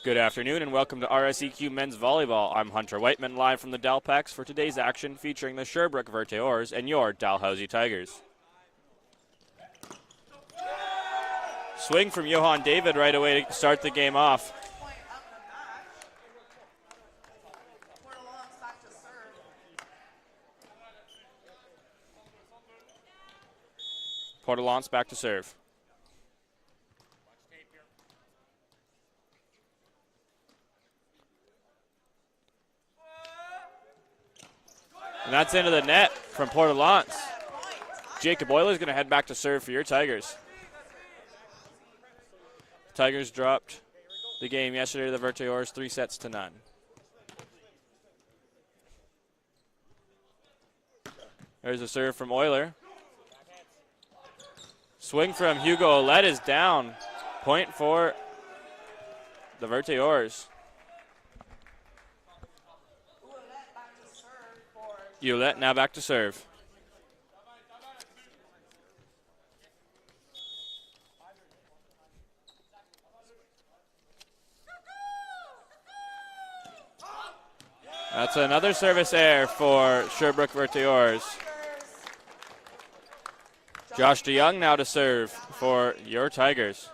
Good afternoon and welcome to RSEQ Men's Volleyball. I'm Hunter Whiteman, live from the Dalpex for today's action featuring the Sherbrooke Verteors and your Dalhousie Tigers. Swing from Johan David right away to start the game off. Portelance back to serve. And that's into the net from Portelance. Jacob Euler's going to head back to serve for your Tigers. Tigers dropped the game yesterday to the Verteors 3-0. There's a serve from Euler. Swing from Hugo Ouellette is down. Point for the Verteors. Ouellette now back to serve. That's another service error for Sherbrooke Verteors. Josh DeYoung now to serve for your Tigers.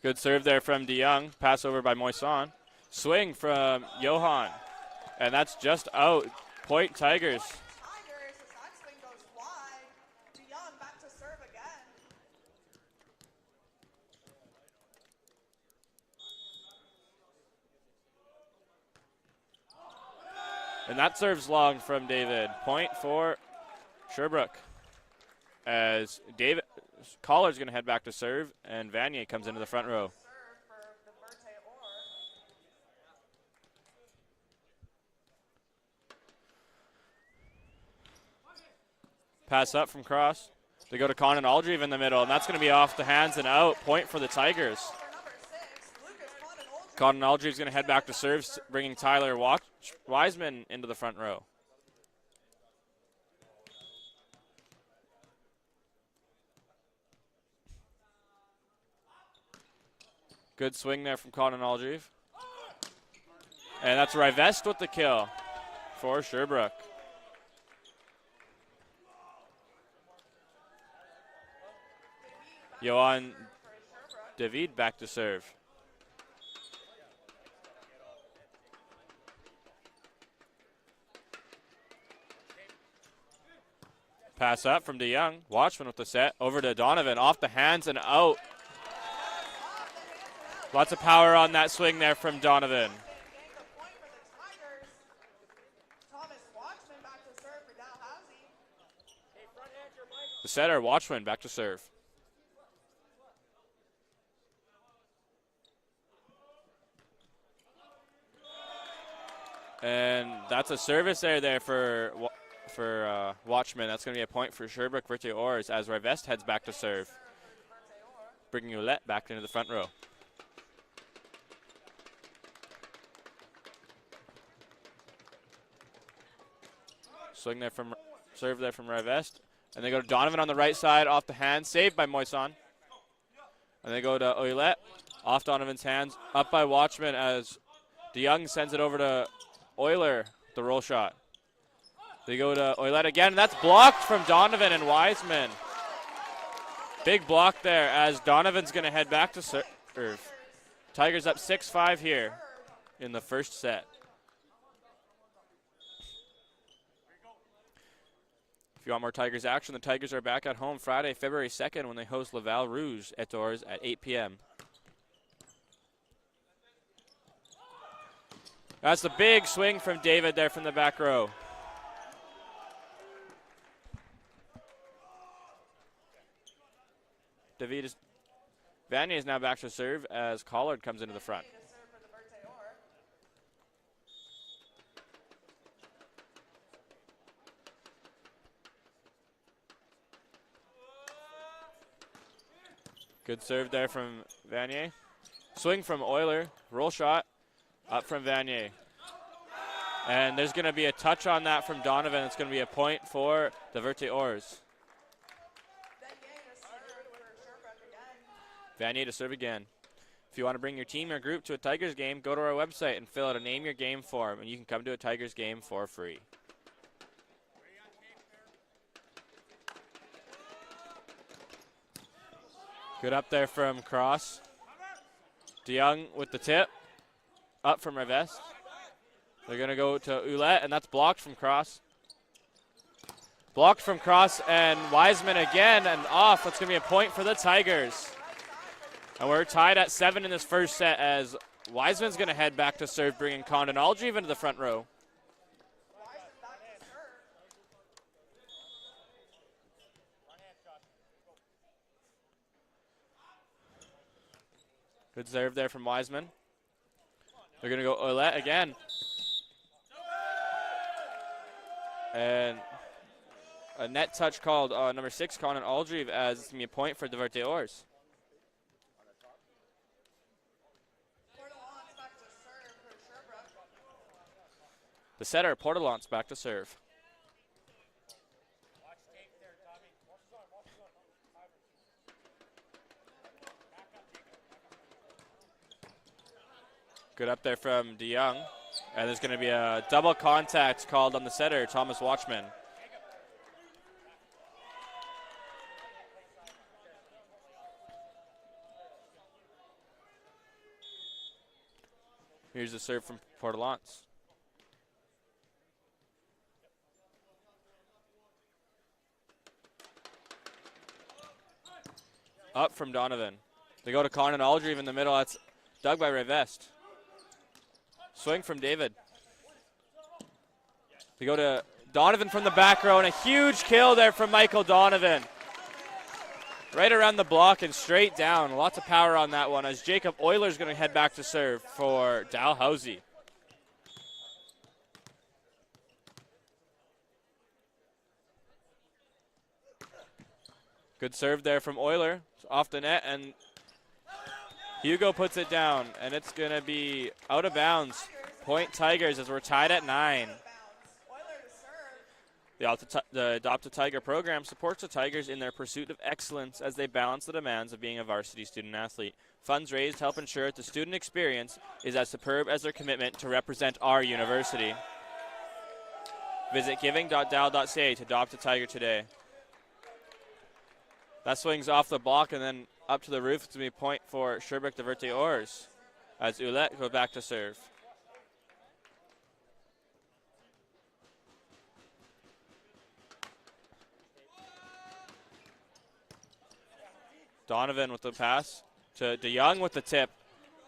Good serve there from DeYoung. Pass over by Moisson. Swing from Johan. And that's just out. Point Tigers. And that serves long from David. Point for Sherbrooke. As David Collar's going to head back to serve, and Vanier comes into the front row. Pass up from Cross. They go to Con and Aldrive in the middle, and that's going to be off the hands and out. Point for the Tigers. Con and Aldrive's going to head back to serve, bringing Tyler Wiseman into the front row. Good swing there from Con and Aldrive. And that's Rivest with the kill for Sherbrooke. Johan David back to serve. Pass up from DeYoung. Watchman with the set. Over to Donovan. Off the hands and out. Lots of power on that swing there from Donovan. The setter, Watchman, back to serve. And that's a service there for Watchman. That's going to be a point for Sherbrooke Verteors as Rivest heads back to serve, bringing Ouellette back into the front row. Swing there from serve there from Rivest. And they go to Donovan on the right side, off the hand, saved by Moisson. And they go to Ouellette, off Donovan's hands, up by Watchman as DeYoung sends it over to Euler, the roll shot. They go to Ouellette again, and that's blocked from Donovan and Wiseman. Big block there as Donovan's going to head back to serve. Tigers up 6-5 here in the first set. If you want more Tigers action, the Tigers are back at home Friday, February 2nd when they host Laval Rouge at doors at 8 p.m. That's the big swing from David there from the back row. Vanier is now back to serve as Collard comes into the front. Good serve there from Vanier. Swing from Euler. Roll shot up from Vanier. And there's going to be a touch on that from Donovan. It's going to be a point for the Verteors. Vanier to serve again. If you want to bring your team or group to a Tigers game, go to our website and fill out a name your game form, and you can come to a Tigers game for free. Good up there from Cross. DeYoung with the tip. Up from Rivest. They're going to go to Ouellette, and that's blocked from Cross. Blocked from Cross, and Wiseman again, and off. That's going to be a point for the Tigers. And we're tied at 7 in this first set as Wiseman's going to head back to serve, bringing Condon Aldreve into the front row. Good serve there from Wiseman. They're going to go Ouellette again. And a net touch called number 6, Condon Aldreve, as it's going to be a point for the Verteors. The setter, Portelance, back to serve. Good up there from DeYoung. And there's going to be a double contact called on the setter, Thomas Watchman. Here's the serve from Portelance. Up from Donovan. They go to Condon Aldreve in the middle. That's dug by Rivest. Swing from David. They go to Donovan from the back row, and a huge kill there from Michael Donovan. Right around the block and straight down. Lots of power on that one as Jacob Euler's going to head back to serve for Dalhousie. Good serve there from Euler. It's off the net, and Hugo puts it down, and it's going to be out of bounds. Point Tigers as we're tied at 9. The Adopt a Tiger program supports the Tigers in their pursuit of excellence as they balance the demands of being a varsity student athlete. Funds raised help ensure that the student experience is as superb as their commitment to represent our university. Visit giving.dal.ca to adopt a Tiger today. That swings off the block and then up to the roof. It's going to be a point for Sherbrooke Diverteurs as Ouellette goes back to serve. Donovan with the pass to DeYoung with the tip.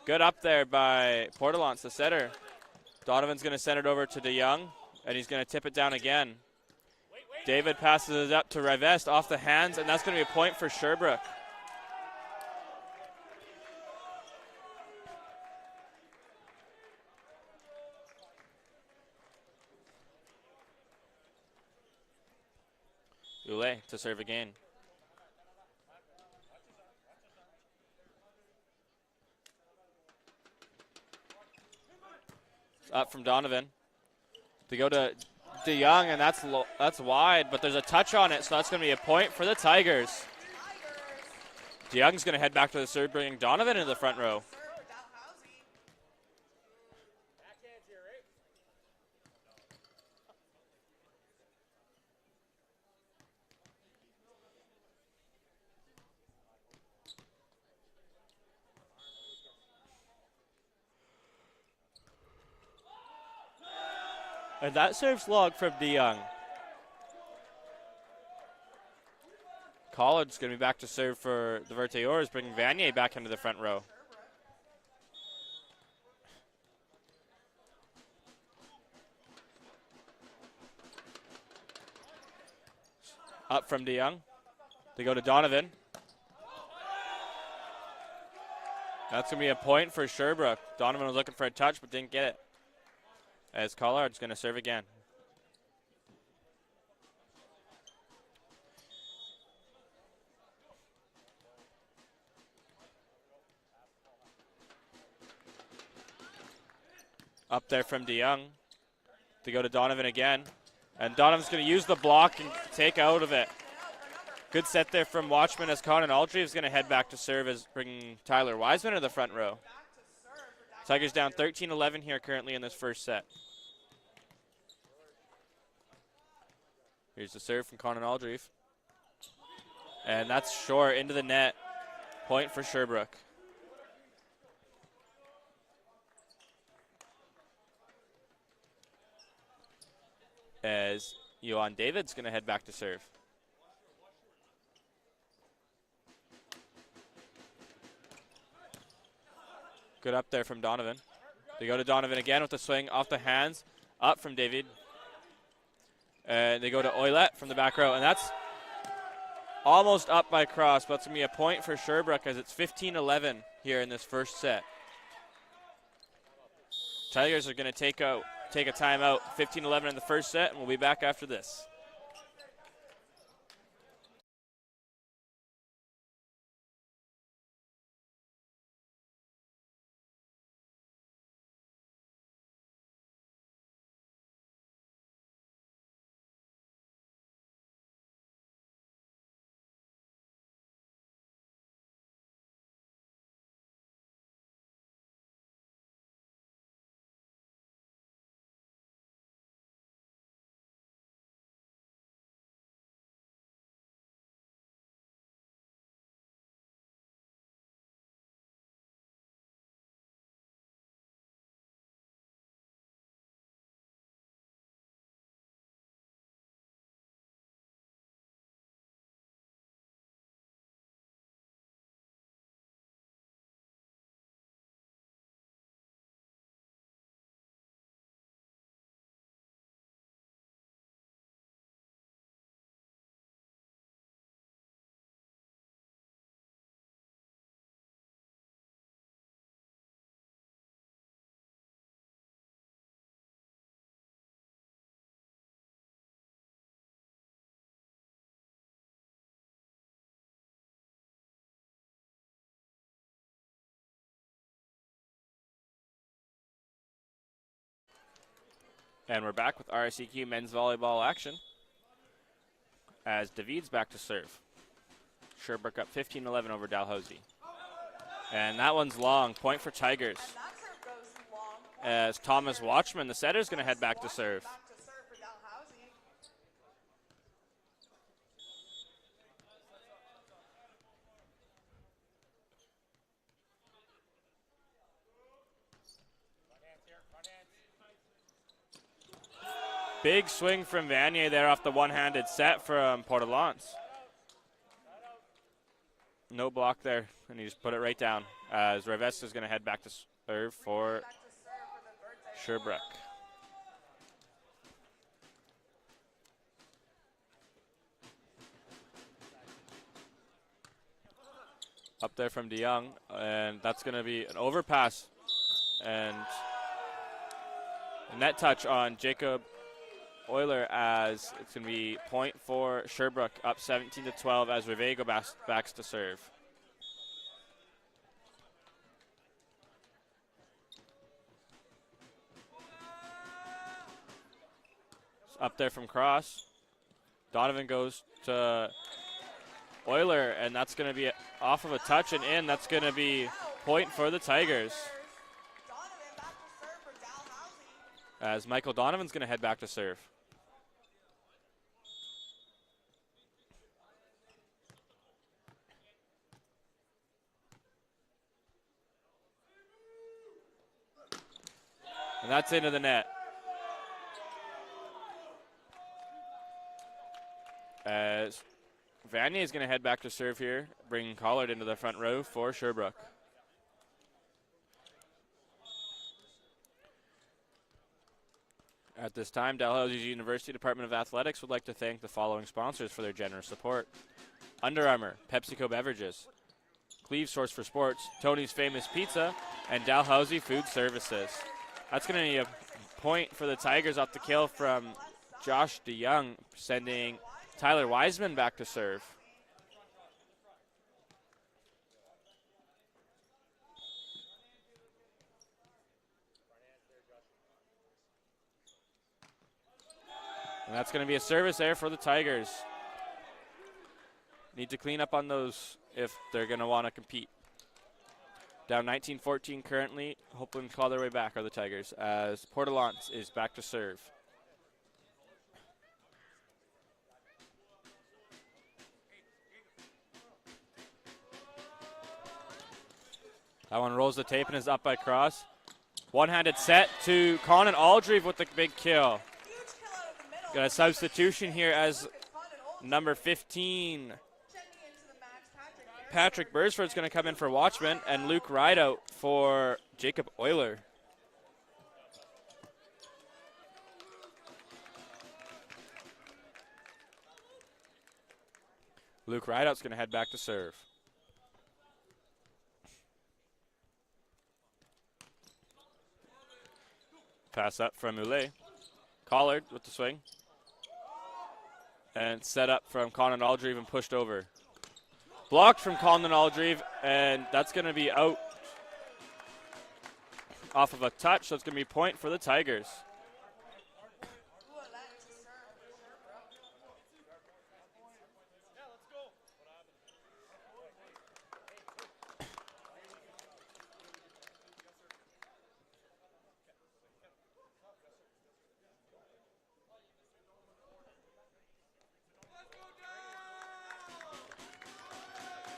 Good up there by Portelance, the setter. Donovan's going to send it over to DeYoung, and he's going to tip it down again. David passes it up to Rivest off the hands, and that's going to be a point for Sherbrooke. Ouellette to serve again. Up from Donovan. They go to DeYoung, and that's wide, but there's a touch on it, so that's going to be a point for the Tigers. DeYoung's going to head back to the serve, bringing Donovan into the front row. And that serves log from DeYoung. Collard's going to be back to serve for the Verteors, bringing Vanier back into the front row. Up from DeYoung. They go to Donovan. That's going to be a point for Sherbrooke. Donovan was looking for a touch but didn't get it. As Collard's going to serve again. Up there from DeYoung. They go to Donovan again. And Donovan's going to use the block and take out of it. Good set there from Watchman as Conan Aldry is going to head back to serve as bringing Tyler Wiseman to the front row. Tigers down 13-11 here currently in this first set. Here's the serve from Conan Aldry. And that's short into the net. Point for Sherbrooke. As Johan David's going to head back to serve. Good up there from Donovan. They go to Donovan again with the swing off the hands. Up from David. And they go to Oilette from the back row. And that's almost up by cross, but it's going to be a point for Sherbrooke as it's 15-11 here in this first set. Tigers are going to take a timeout, 15-11 in the first set, and we'll be back after this. And we're back with RSEQ men's volleyball action as David's back to serve. Sherbrooke up 15-11 over Dalhousie. And that one's long. Point for Tigers. As Thomas Watchman, the setter, is going to head back to serve. Big swing from Vanier there off the one-handed set from Portelance. No block there, and he just put it right down as Rivest is going to head back to serve for Sherbrooke. Up there from DeYoung, and that's going to be an overpass and a net touch on Jacob Euler as it's going to be point for Sherbrooke, up 17-12 as Rivego backs to serve. Up there from cross. Donovan goes to Euler, and that's going to be off of a touch and in. That's going to be point for the Tigers. As Michael Donovan's going to head back to serve. And that's into the net. As Vanier is going to head back to serve here, bringing Collard into the front row for Sherbrooke. At this time, Dalhousie University Department of Athletics would like to thank the following sponsors for their generous support. Under Armour, PepsiCo Beverages, Cleve's Source for Sports, Tony's Famous Pizza, and Dalhousie Food Services. That's going to be a point for the Tigers off the kill from Josh DeYoung, sending Tyler Wiseman back to serve. And that's going to be a service there for the Tigers. need to clean up on those if they're going to want to compete. Down 19-14 currently, hoping to claw their way back are the Tigers as Portalance is back to serve. That one rolls the tape and is up by Cross. One-handed set to Conan Aldreve with the big kill. Got a substitution here as number 15, Patrick Bursford's going to come in for Watchman, and Luke Rideout for Jacob Euler. Luke Rideout's going to head back to serve. Pass up from Oulet. Collard with the swing. And set up from Conan Aldreve and pushed over. Blocked from Conan Aldreve, and that's going to be out off of a touch, so it's going to be point for the Tigers.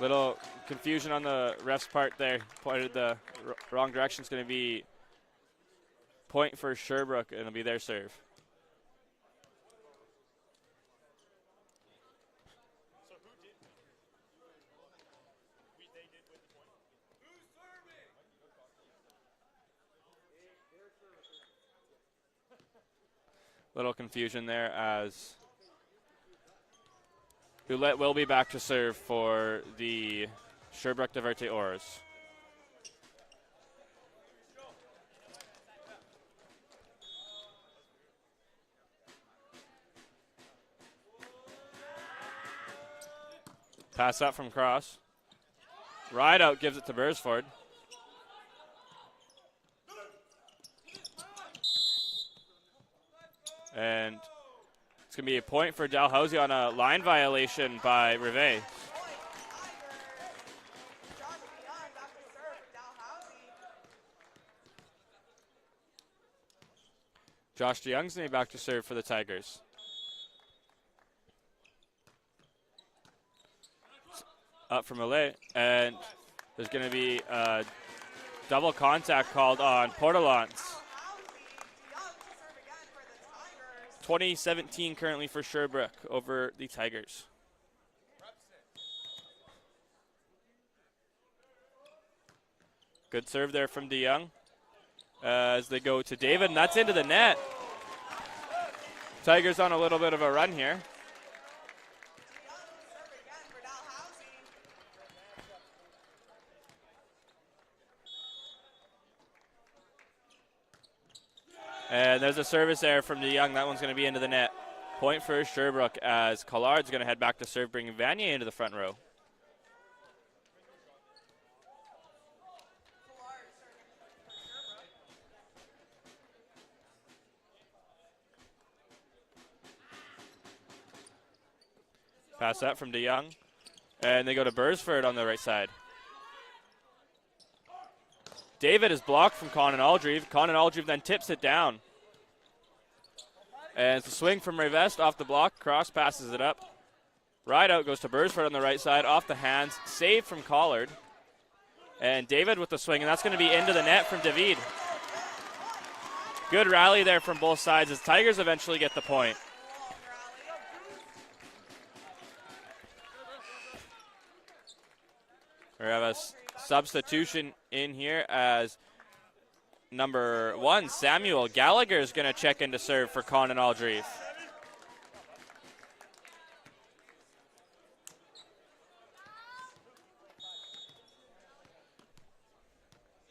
Little confusion on the ref's part there. Pointed the wrong direction. It's going to be point for Sherbrooke, and it'll be their serve. Little confusion there as Ouellette will be back to serve for the Sherbrooke Diverte Oars. Pass up from Cross. Rideout gives it to Bursford. And it's going to be a point for Dalhousie on a line violation by Rivet. Josh DeYoung's going to be back to serve for the Tigers. Up from Ouellette, and there's going to be a double contact called on Portalance. 20-17 currently for Sherbrooke over the Tigers. Good serve there from DeYoung as they go to David, and that's into the net. Tigers on a little bit of a run here. And there's a service there from DeYoung. That one's going to be into the net. Point for Sherbrooke as Collard's going to head back to serve, bringing Vanier into the front row. Pass up from DeYoung. And they go to Bursford on the right side. David is blocked from Conan Aldreve. Conan Aldreve then tips it down. And it's a swing from Revest off the block. Cross passes it up. Rideout goes to Bursford on the right side, off the hands. Save from Collard. And David with the swing, and that's going to be into the net from David. Good rally there from both sides as Tigers eventually get the point. We have a substitution in here as number 1, Samuel Gallagher, is going to check in to serve for Conan Aldreve.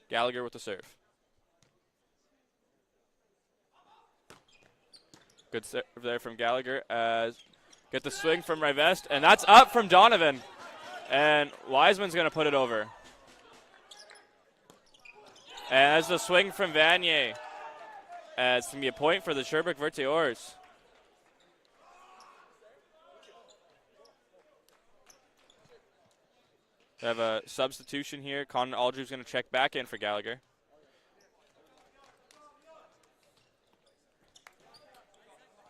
Gallagher with the serve. Good serve there from Gallagher as get the swing from Rivest, and that's up from Donovan. And Wiseman's going to put it over. And as the swing from Vanier. It's going to be a point for the Sherbrooke Verteors. We have a substitution here. Conan Aldridge's going to check back in for Gallagher.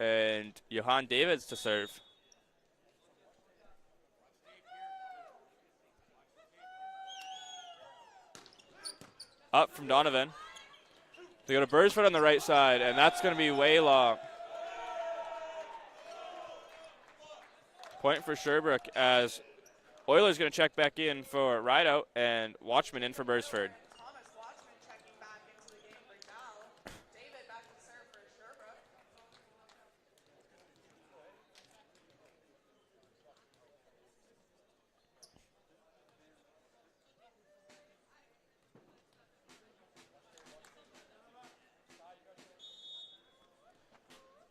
And Johan Davids to serve. Up from Donovan. They go to Bursford on the right side, and that's going to be way long. Point for Sherbrooke as Oilers going to check back in for Rideout and Watchman in for Bursford.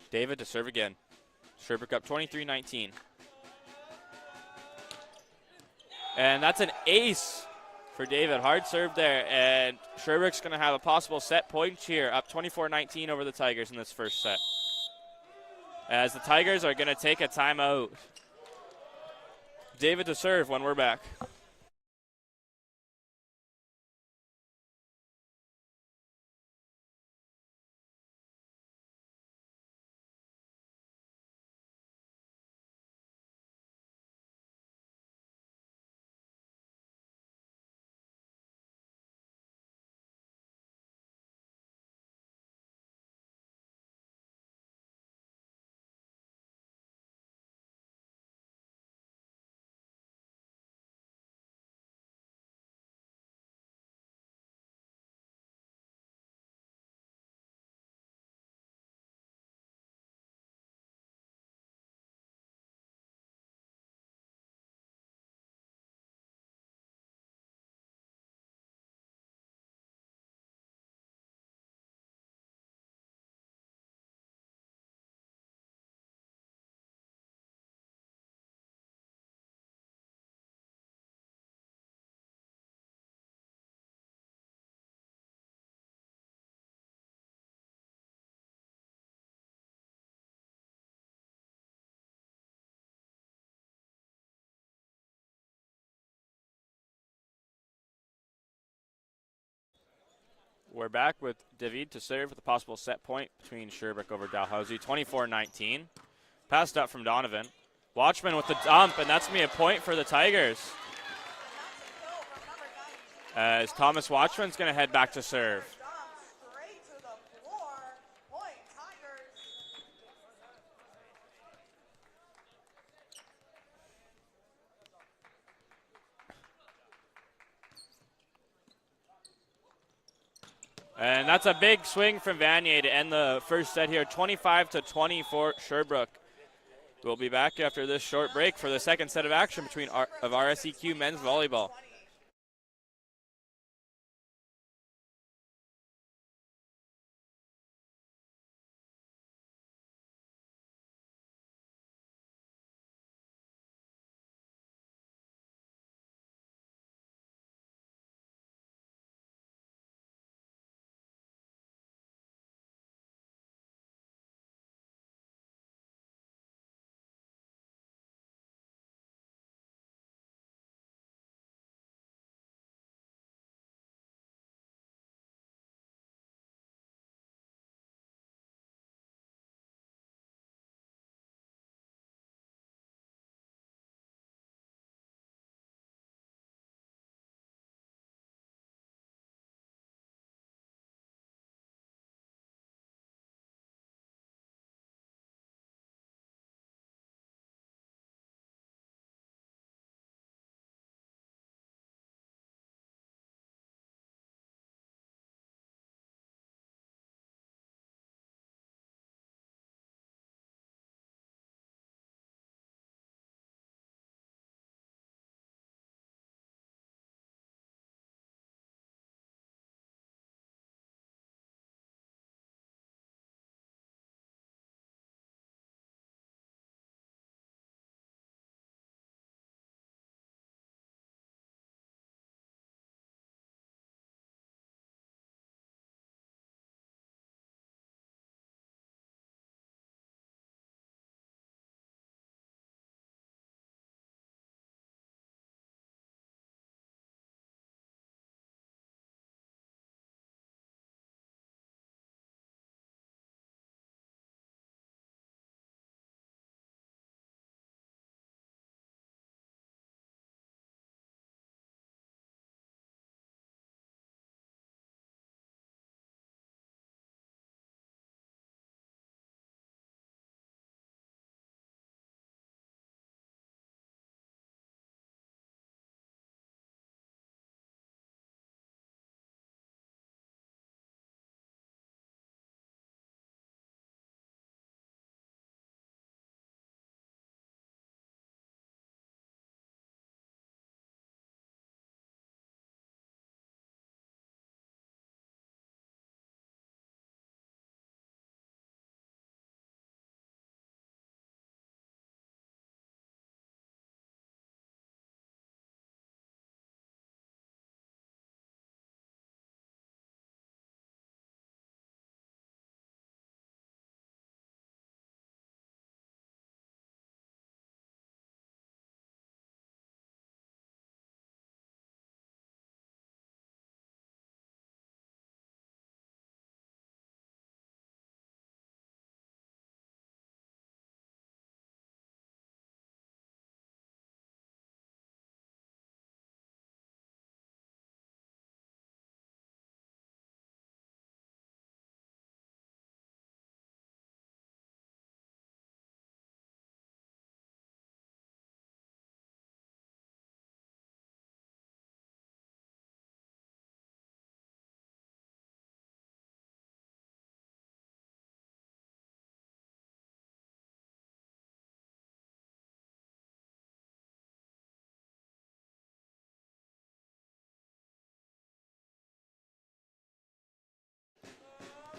David to serve again. Sherbrooke up 23-19. And that's an ace for David. Hard serve there. And Sherbrooke's going to have a possible set point here, up 24-19 over the Tigers in this first set. As the Tigers are going to take a timeout. David to serve when we're back. We're back with David to serve with a possible set point between Sherbrooke over Dalhousie, 24-19. Passed up from Donovan. Watchman with the dump, and that's going to be a point for the Tigers. As Thomas Watchman's going to head back to serve. And that's a big swing from Vanier to end the first set here, 25-24 Sherbrooke. We'll be back after this short break for the second set of action between RSEQ men's volleyball.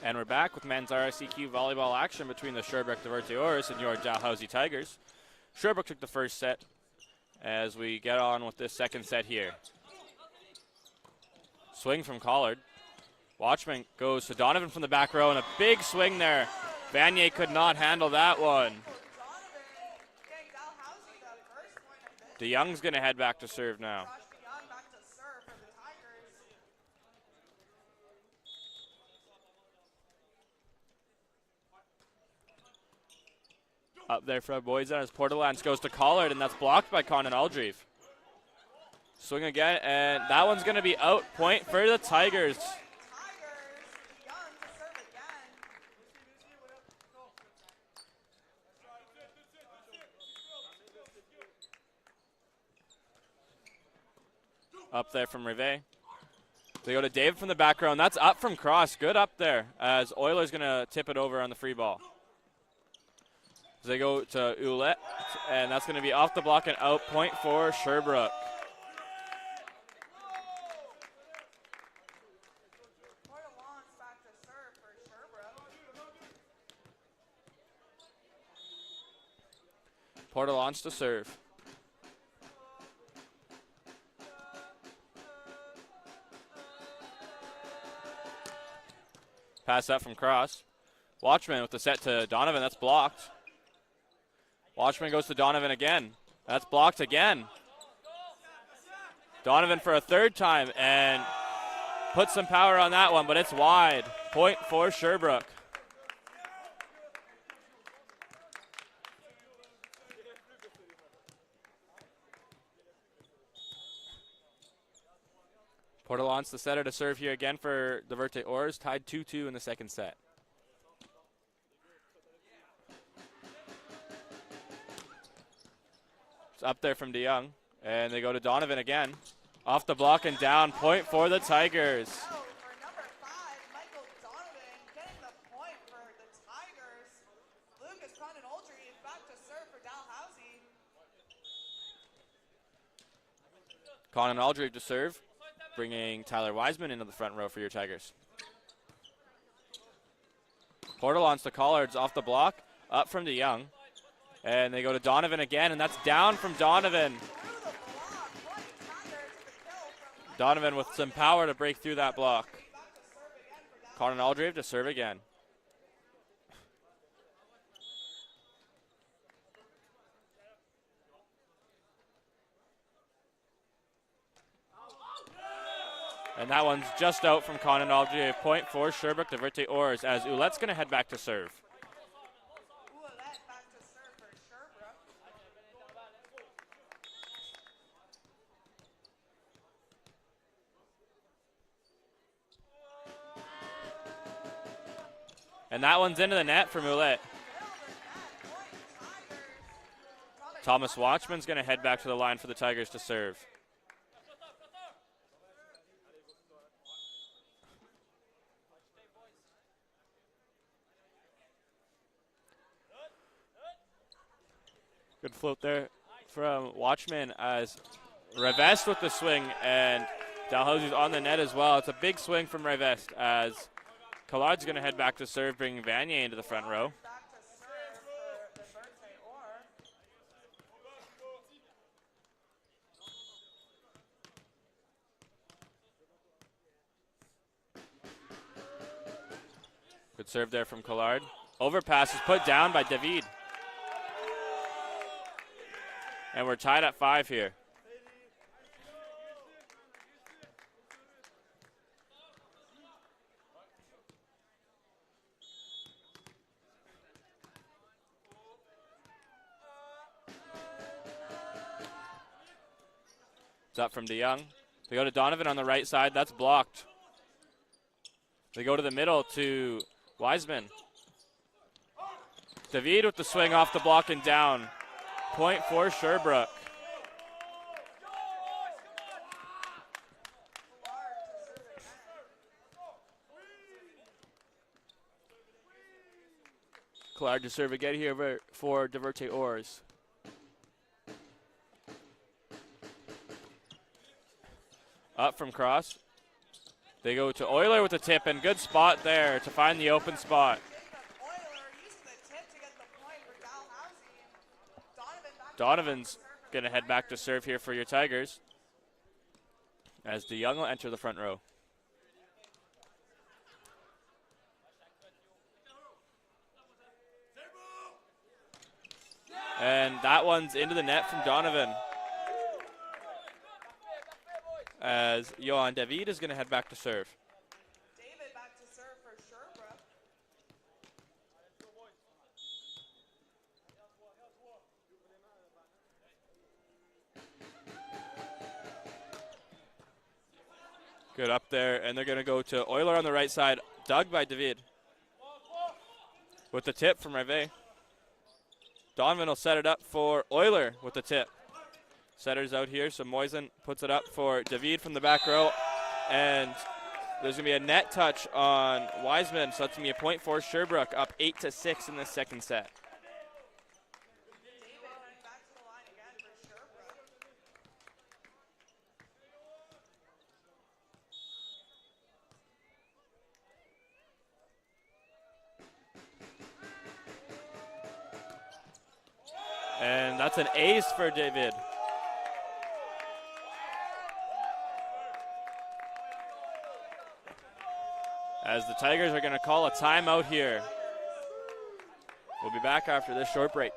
And we're back with men's RSEQ volleyball action between the Sherbrooke Diverteurs and your Dalhousie Tigers. Sherbrooke took the first set as we get on with this second set here. Swing from Collard. Watchman goes to Donovan from the back row, and a big swing there. Vanier could not handle that one. DeYoung's going to head back to serve now. Up there for Boysen as Portalance goes to Collard, and that's blocked by Conan Aldrieve. Swing again, and that one's going to be out. Point for the Tigers. Up there from Rivet. They go to David from the back row, and that's up from Cross. Good up there as Oilers going to tip it over on the free ball. They go to Ouellette, and that's going to be off the block and out. Point for Sherbrooke. Portalance to serve. Pass that from Cross. Watchman with the set to Donovan. That's blocked. Watchman goes to Donovan again. That's blocked again. Donovan for a third time and puts some power on that one, but it's wide. Point for Sherbrooke. Portalance, the setter, to serve here again for the Diverteurs, tied 2-2 in the second set. It's up there from DeYoung, and they go to Donovan again. Off the block and down. Point for the Tigers. Conan Aldrieve to serve, bringing Tyler Wiseman into the front row for your Tigers. Portalance to Collards off the block, up from DeYoung. And they go to Donovan again, and that's down from Donovan. Donovan with some power to break through that block. Conan Aldrieve to serve again. And that one's just out from Conan Aldrieve. Point for Sherbrooke Diverteurs as Ouellette's going to head back to serve. And that one's into the net for Ouellette. Thomas Watchman's going to head back to the line for the Tigers to serve. Good float there from Watchman as Revest with the swing, and Dalhousie's on the net as well. It's a big swing from Revest as Collard's going to head back to serve, bringing Vanier into the front row. Good serve there from Collard. Overpass is put down by David. And we're tied at 5 here. It's up from DeYoung. They go to Donovan on the right side. That's blocked. They go to the middle to Wiseman. David with the swing off the block and down. Point for Sherbrooke. Collard to serve again here for Diverteurs. Up from Cross. They go to Euler with the tip, and good spot there to find the open spot. Donovan's going to head back to serve here for your Tigers as DeYoung will enter the front row. And that one's into the net from Donovan, as Johan David is going to head back to serve. David back to serve for Sherbrooke. Good up there, and they're going to go to Euler on the right side, dug by David. With the tip from Reve. Donovan will set it up for Euler with the tip. Setter's out here, so Moisen puts it up for David from the back row. And there's going to be a net touch on Wiseman, so that's going to be a point for Sherbrooke, up 8-6 in the second set. David running back to the line again for Sherbrooke. And that's an ace for David. As the Tigers are going to call a timeout here. We'll be back after this short break.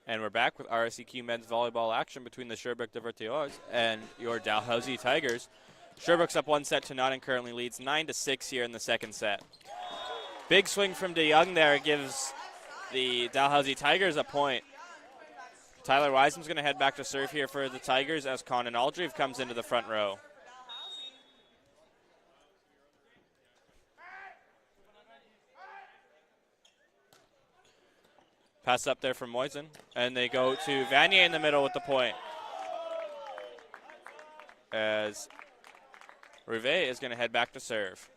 And we're back with RSEQ men's volleyball action between the Sherbrooke Divertilleurs and your Dalhousie Tigers. Sherbrooke's up 1-0 to none and currently leads 9-6 here in the second set. Big swing from DeYoung there gives the Dalhousie Tigers a point. Tyler Wiseman's going to head back to serve here for the Tigers as Conan Aldrieve comes into the front row. Pass up there from Moisen, and they go to Vanier in the middle with the point. As Rive is going to head back to serve.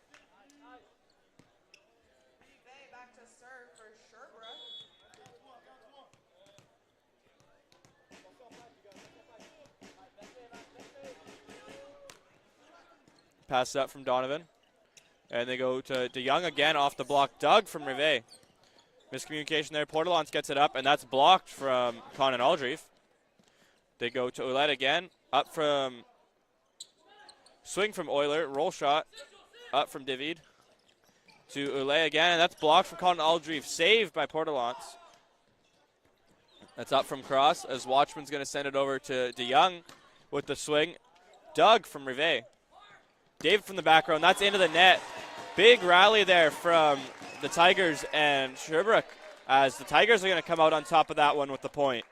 Rive back to serve for Sherbrooke. Pass up from Donovan, and they go to DeYoung again off the block. Doug from Rive. Miscommunication there. Portelance gets it up, and that's blocked from Conan Aldrieve. They go to Ouellette again. Up from swing from Euler. Roll shot. Up from David. To Ouellette again, and that's blocked from Conan Aldrieve. Saved by Portelance. That's up from Cross as Watchman's going to send it over to DeYoung with the swing. Doug from Rive. David from the back row, and that's into the net. Big rally there from the Tigers and Sherbrooke, as the Tigers are going to come out on top of that one with the point.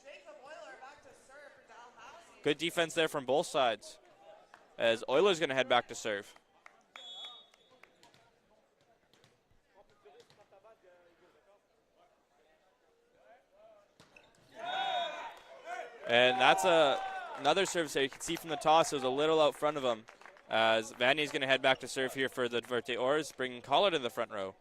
Jacob Euler back to serve for Dalhousie. Good defense there from both sides, as Euler's going to head back to serve. And that's a another service there. You can see from the toss it was a little out front of him. As Vanny's going to head back to serve here for the Verte Ors, bringing Collard in the front row.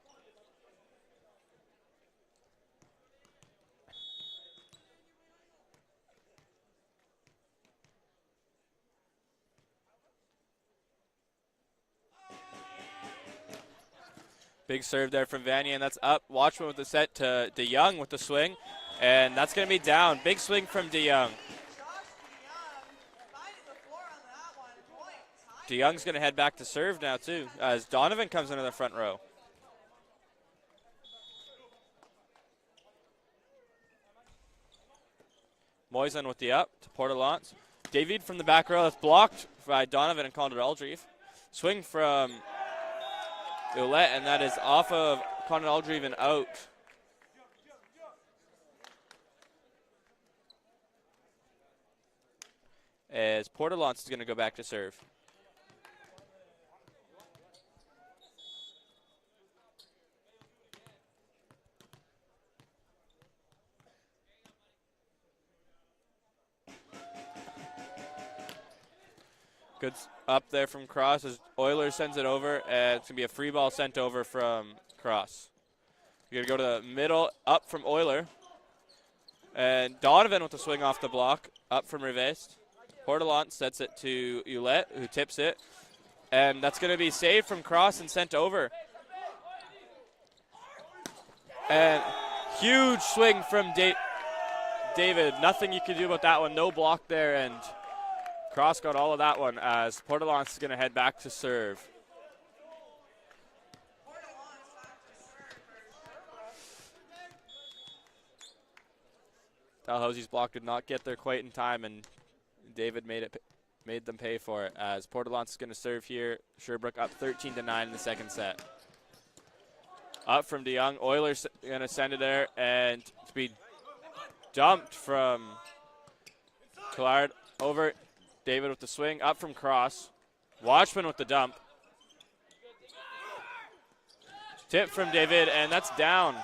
Big serve there from Vanny, and that's up. Watchman with the set to DeYoung with the swing, and that's going to be down. Big swing from DeYoung. DeYoung's going to head back to serve now, too, as Donovan comes into the front row. Moisin with the up to Portalance. David from the back row, that's blocked by Donovan and Condon Aldrieve. Swing from Ouellette, and that is off of Condon Aldrieve and out. As Portalance is going to go back to serve. Good up there from Cross as Euler sends it over, and it's going to be a free ball sent over from Cross. You're going to go to the middle, up from Euler. And Donovan with the swing off the block, up from Rivest. Portalance sets it to Ouellette, who tips it. And that's going to be saved from Cross and sent over. And huge swing from David. Nothing you can do about that one. No block there, and Cross got all of that one as Portalance is going to head back to serve. Dalhousie's block did not get there quite in time, and David made them pay for it as Portalance is going to serve here. Sherbrooke up 13-9 in the second set. Up from DeYoung. Oilers going to send it there, and to be dumped from Collard over. David with the swing, up from Cross. Watchman with the dump. Tip from David, and that's down.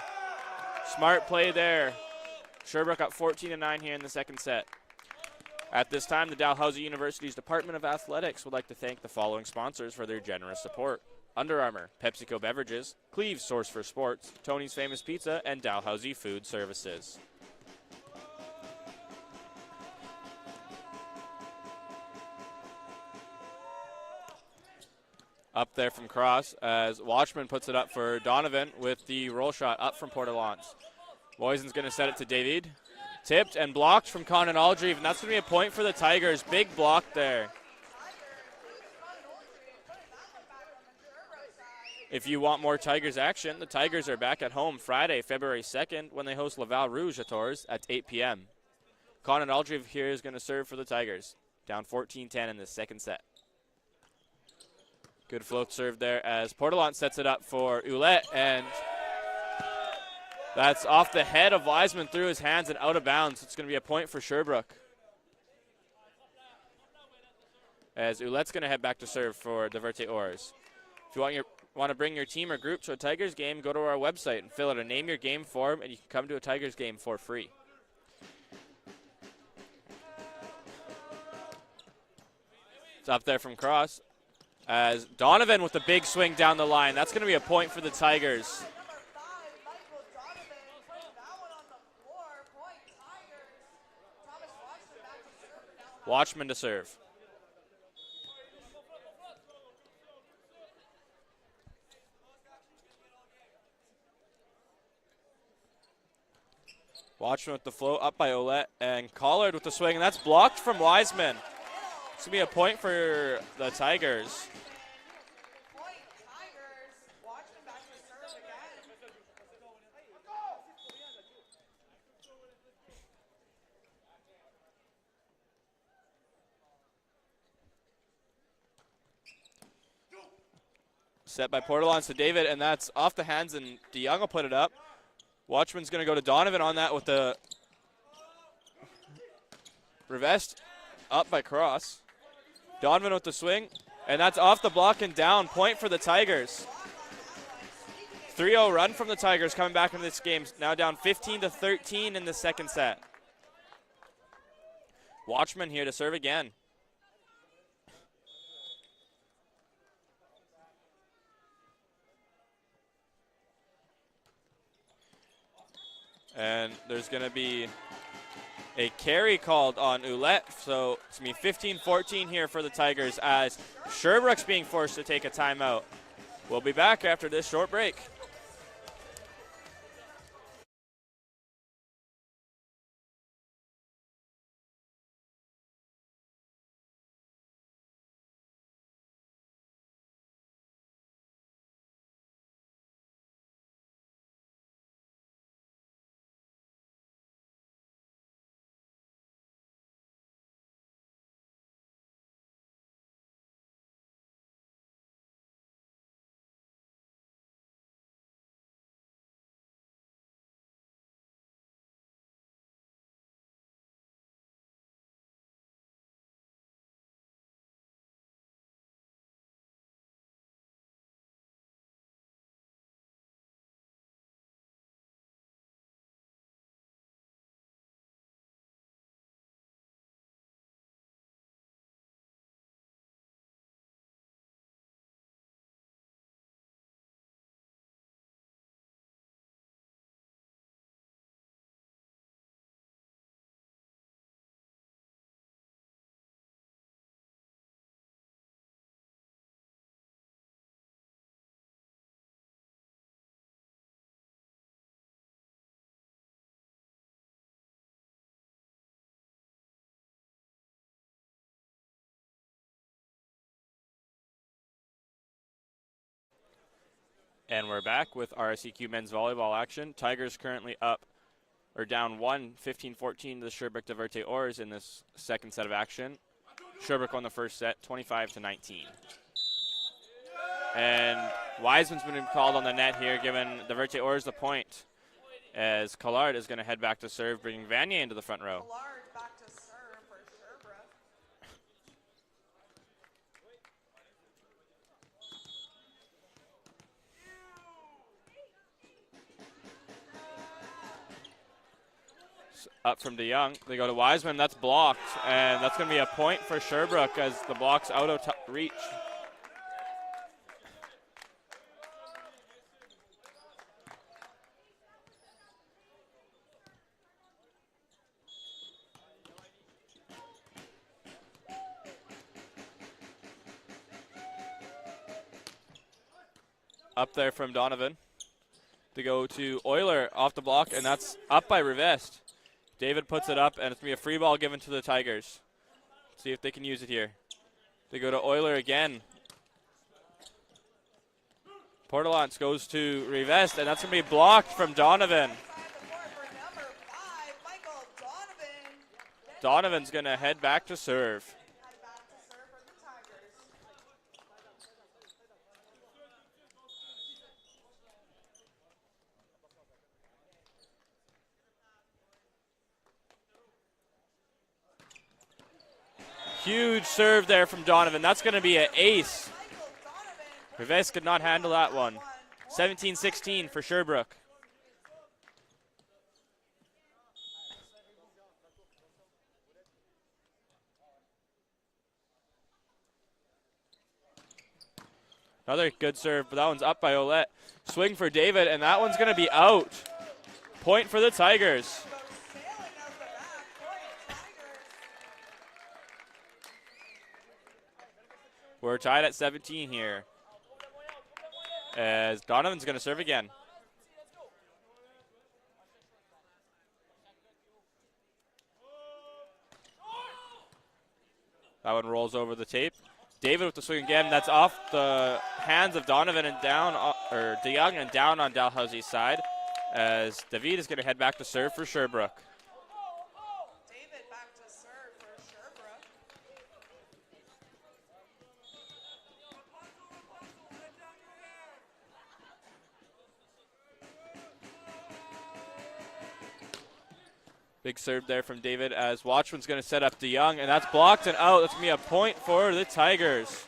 Smart play there. Sherbrooke up 14-9 here in the second set. At this time, the Dalhousie University's Department of Athletics would like to thank the following sponsors for their generous support: Under Armour, PepsiCo Beverages, Cleve's Source for Sports, Tony's Famous Pizza, and Dalhousie Food Services. Up there from Cross as Watchman puts it up for Donovan with the roll shot up from Portalance. Moisin's going to set it to David. Tipped and blocked from Condon Aldrieve, and that's going to be a point for the Tigers. Big block there. If you want more Tigers action, the Tigers are back at home Friday, February 2nd, when they host Laval Rouge at Tours at 8 p.m. Condon Aldrieve here is going to serve for the Tigers. Down 14-10 in the second set. Good float serve there as Portalance sets it up for Ouellette, and that's off the head of Wiseman through his hands and out of bounds. It's going to be a point for Sherbrooke. As Ouellette's going to head back to serve for the Verte Ors. If you want to bring your team or group to a Tigers game, go to our website and fill out a name your game form, and you can come to a Tigers game for free. It's up there from Cross. As Donovan with the big swing down the line. That's going to be a point for the Tigers. Watchman to serve. Watchman with the flow up by Ouellette, and Collard with the swing, and that's blocked from Wiseman. It's going to be a point for the Tigers. Set by Portalance to David, and that's off the hands, and DeYoung will put it up. Watchman's going to go to Donovan on that with the Rivest up by Cross. Donovan with the swing, and that's off the block and down. Point for the Tigers. 3-0 run from the Tigers coming back into this game. Now down 15-13 in the second set. Watchman here to serve again. And there's going to be a carry called on Ouellette, so it's going to be 15-14 here for the Tigers as Sherbrooke's being forced to take a timeout. We'll be back after this short break. And we're back with RSEQ men's volleyball action. Tigers currently up, or down 15-14 to the Sherbrooke Diverte Oars in this second set of action. Sherbrooke won the first set, 25-19. And Wiseman's been called on the net here, giving Diverte Oars the point, as Collard is going to head back to serve, bringing Vanier into the front row. Collard back to serve for Sherbrooke. Up from DeYoung, they go to Wiseman, that's blocked, and that's going to be a point for Sherbrooke as the block's out of reach. Up there from Donovan to go to Euler off the block, and that's up by Rivest. David puts it up, and it's going to be a free ball given to the Tigers. See if they can use it here. They go to Euler again. Portelance goes to Rivest, and that's going to be blocked from Donovan. Donovan's going to head back to serve. Huge serve there from Donovan. That's going to be an ace. Rivest could not handle that one. 17-16 for Sherbrooke. Another good serve, but that one's up by Ouellette. Swing for David, and that one's going to be out. Point for the Tigers. We're tied at 17 here, as Donovan's going to serve again. That one rolls over the tape. David with the swing again. That's off the hands of Donovan and down, or DeYoung, and down on Dalhousie's side, as David is going to head back to serve for Sherbrooke. Big serve there from David as Watchman's going to set up DeYoung, and that's blocked and out. That's going to be a point for the Tigers.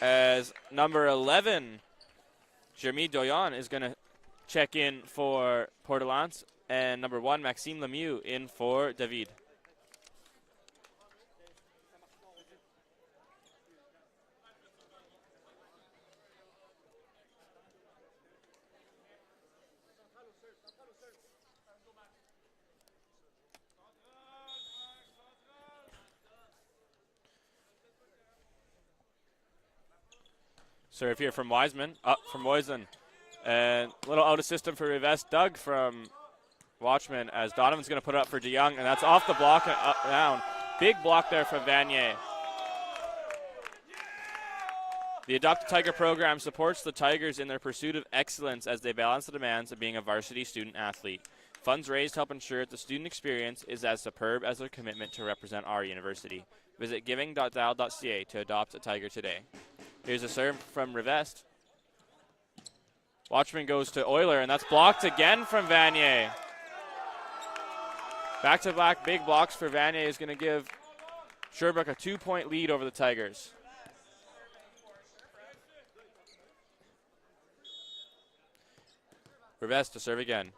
As number 11, Jeremy Doyon, is going to check in for Portelance. And number 1, Maxime Lemieux in for David. Serve here from Wiseman, up from Moisen. And a little out of system for Rivest. Dug from Watchman as Donovan's going to put it up for DeYoung, and that's off the block and up down. Big block there from Vanier. The Adopt a Tiger program supports the Tigers in their pursuit of excellence as they balance the demands of being a varsity student athlete. Funds raised help ensure that the student experience is as superb as their commitment to represent our university. Visit giving.dal.ca to adopt a Tiger today. Here's a serve from Rivest. Watchman goes to Euler, and that's blocked again from Vanier. Back-to-back big blocks for Vanier is going to give Sherbrooke a 2-point lead over the Tigers. Rivest to serve again.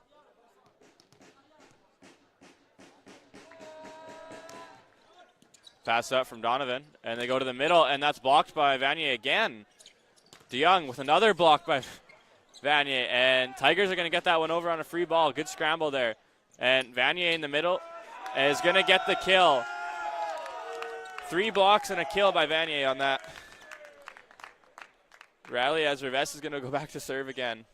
Pass up from Donovan, and they go to the middle, and that's blocked by Vanier again. DeYoung with another block by Vanier, and Tigers are going to get that one over on a free ball. Good scramble there. And Vanier in the middle is going to get the kill. 3 blocks and a kill by Vanier on that rally as Rivest is going to go back to serve again.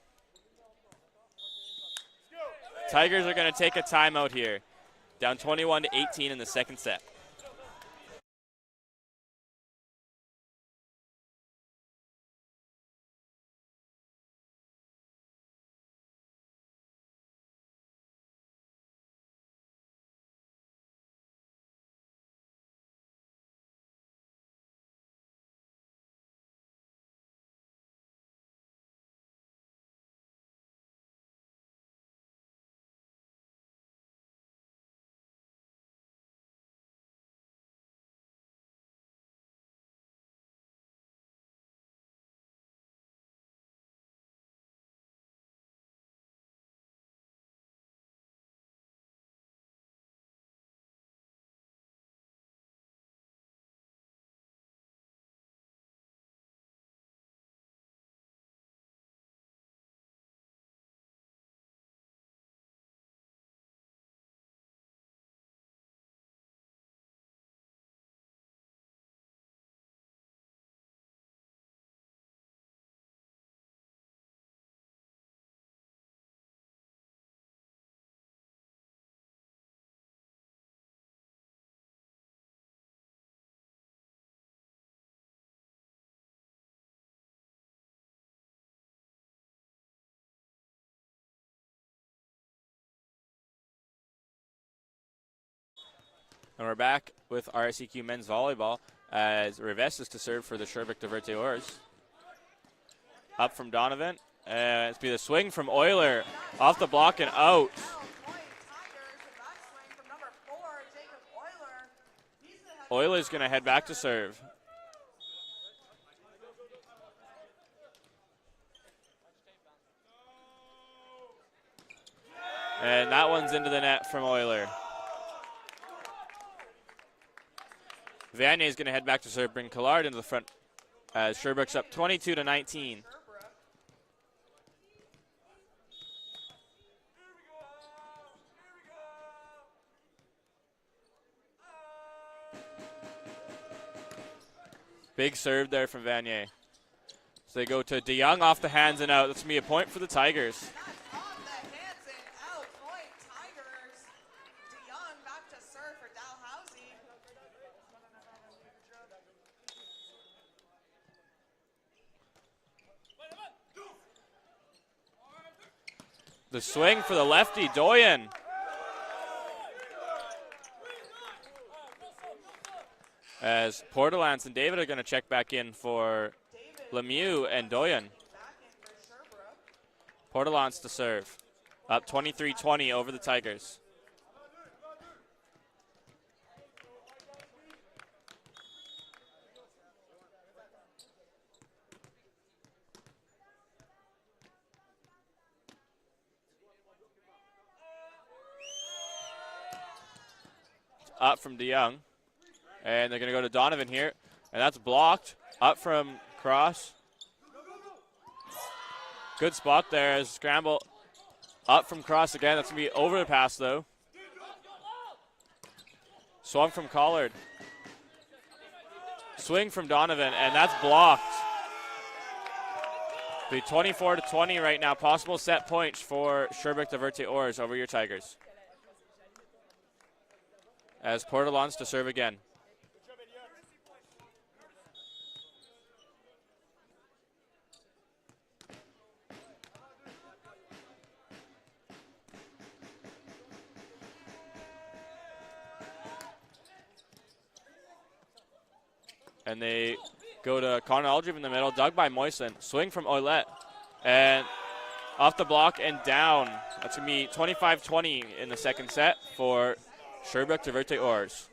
Tigers are going to take a timeout here. Down 21-18 in the second set. And we're back with RSEQ men's volleyball as Rivest is to serve for the Sherbrooke Diverteurs. Up from Donovan. And it's be the swing from Euler. Off the block and out. Euler's going to head back to serve. And that one's into the net from Euler. Vanier is going to head back to serve, bring Collard into the front as Sherbrooke's up 22-19. Big serve there from Vanier. So they go to DeYoung off the hands and out. That's going to be a point for the Tigers. The swing for the lefty, Doyen. As Portelance and David are going to check back in for Lemieux and Doyen. Portelance to serve. Up 23-20 over the Tigers. up from DeYoung. And they're going to go to Donovan here. And that's blocked. Up from Cross. Good spot there as scramble. Up from Cross again. That's going to be over the pass, though. Swung from Collard. Swing from Donovan, and that's blocked. The 24-20 right now. Possible set points for Sherbrooke Diverty Oars over your Tigers. As Portalons to serve again. And they go to Connor Aldridge in the middle, dug by Moisen. Swing from Oilette. And off the block and down. That's going to be 25-20 in the second set for Sherbrooke Diverty Oars.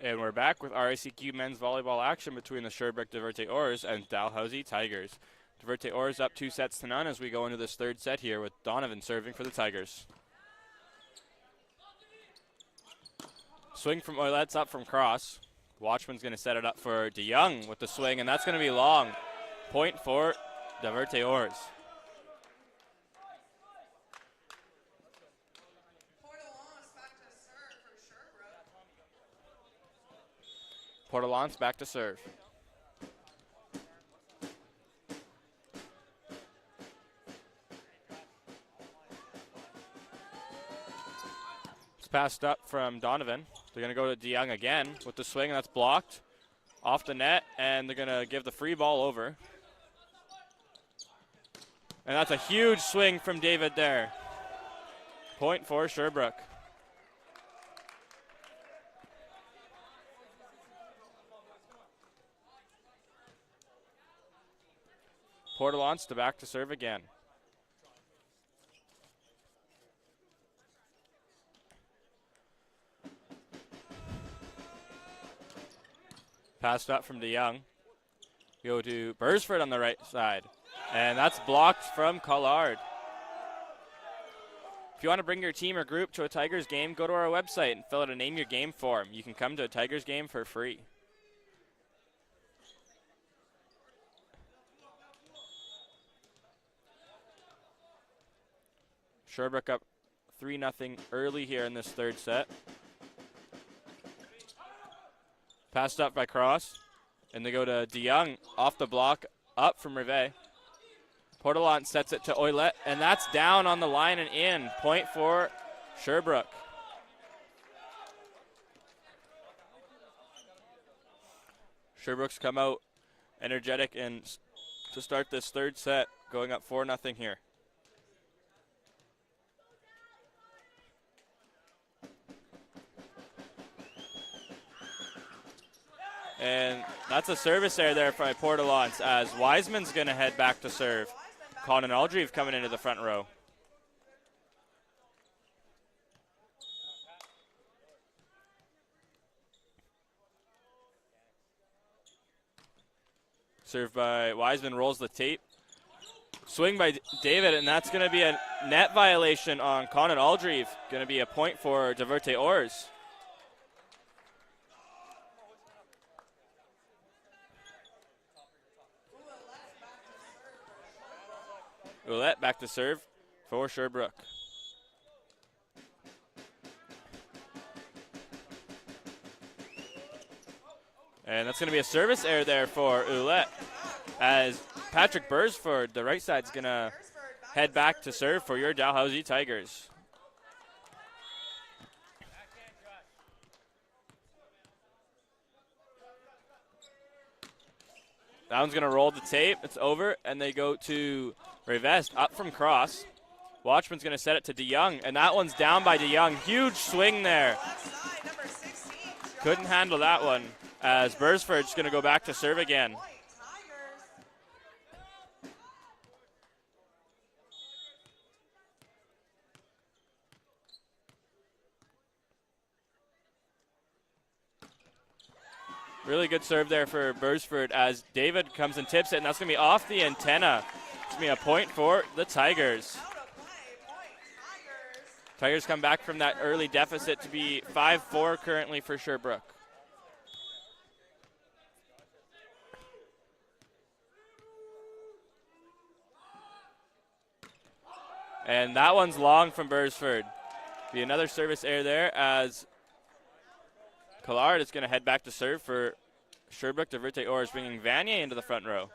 And we're back with RSEQ men's volleyball action between the Sherbrooke Diverty Oars and Dalhousie Tigers. Diverty Oars up 2-0 as we go into this third set here with Donovan serving for the Tigers. Swing from Oilette's up from Cross. Watchman's going to set it up for DeYoung with the swing, and that's going to be long. Point for Diverte Ors. Portalance back to serve. It's passed up from Donovan. They're going to go to DeYoung again with the swing, and that's blocked off the net, and they're going to give the free ball over. And that's a huge swing from David there. Point for Sherbrooke. Portalance to back to serve again. Passed up from DeYoung. Go to Bursford on the right side. And that's blocked from Collard. If you want to bring your team or group to a Tigers game, go to our website and fill out a name your game form. You can come to a Tigers game for free. Sherbrooke up 3-0 early here in this third set. Passed up by Cross. And they go to DeYoung off the block, up from Rivet. Portalance sets it to Oilette, and that's down on the line and in. Point for Sherbrooke. Sherbrooke's come out energetic and to start this third set, going up 4-0 here. And that's a service error there by Portalance as Wiseman's going to head back to serve. Conan Aldrieve coming into the front row. Served by Wiseman, rolls the tape. Swing by David, and that's going to be a net violation on Conan Aldrieve. Going to be a point for Diverte Ors. Ouellette back to serve for Sherbrooke. And that's going to be a service error there for Ouellette as Patrick Bursford, the right side, is going to head back to serve for your Dalhousie Tigers. That one's going to roll the tape. It's over, and they go to Revest up from Cross. Watchman's going to set it to DeYoung, and that one's down by DeYoung. Huge swing there. Couldn't handle that one as Bursford's going to go back to serve again. Really good serve there for Bursford as David comes and tips it, and that's going to be off the antenna. It's going to be a point for the Tigers. Tigers come back from that early deficit to be 5-4 currently for Sherbrooke. And that one's long from Bursford. Be another service error there as Collard is going to head back to serve for Sherbrooke. Diverte Ors bringing Vanier into the front row.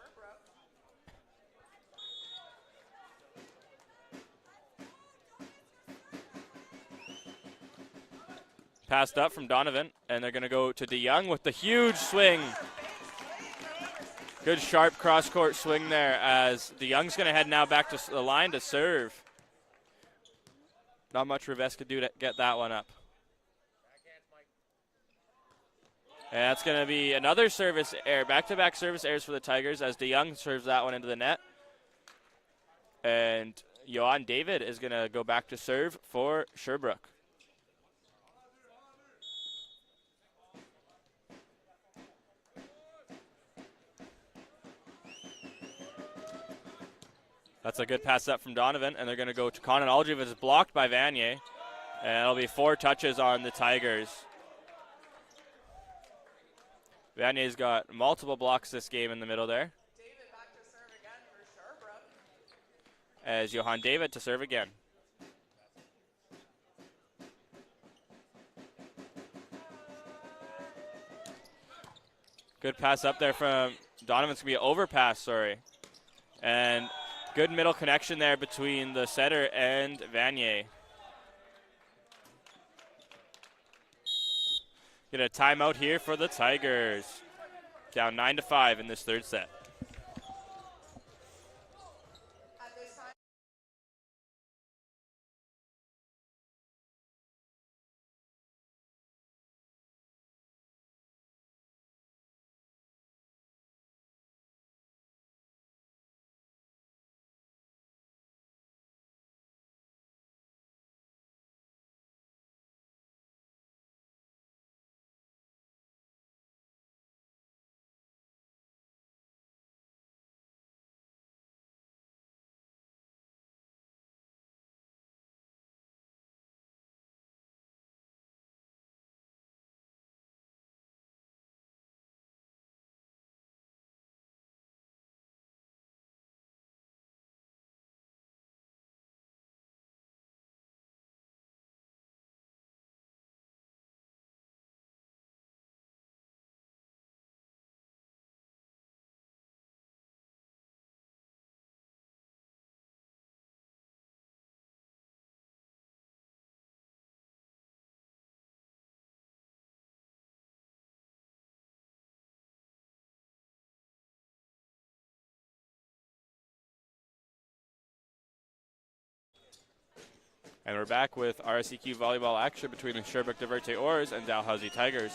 Passed up from Donovan, and they're going to go to DeYoung with the huge swing. Good sharp cross-court swing there as DeYoung's going to head now back to the line to serve. Not much Revest could do to get that one up. And that's going to be another service error, back-to-back service errors for the Tigers as DeYoung serves that one into the net. And Johan David is going to go back to serve for Sherbrooke. That's a good pass up from Donovan, and they're going to go to Conan Aldrieve. It's blocked by Vanier, and it'll be 4 touches on the Tigers. Vanier's got multiple blocks this game in the middle there. as Johan David to serve again. Good pass up there from Donovan's going to be an overpass, sorry. And good middle connection there between the setter and Vanier. Get a timeout here for the Tigers. Down 9-5 in this third set. At this time, And we're back with RSEQ volleyball action between the Sherbrooke Diverté Oars and Dalhousie Tigers.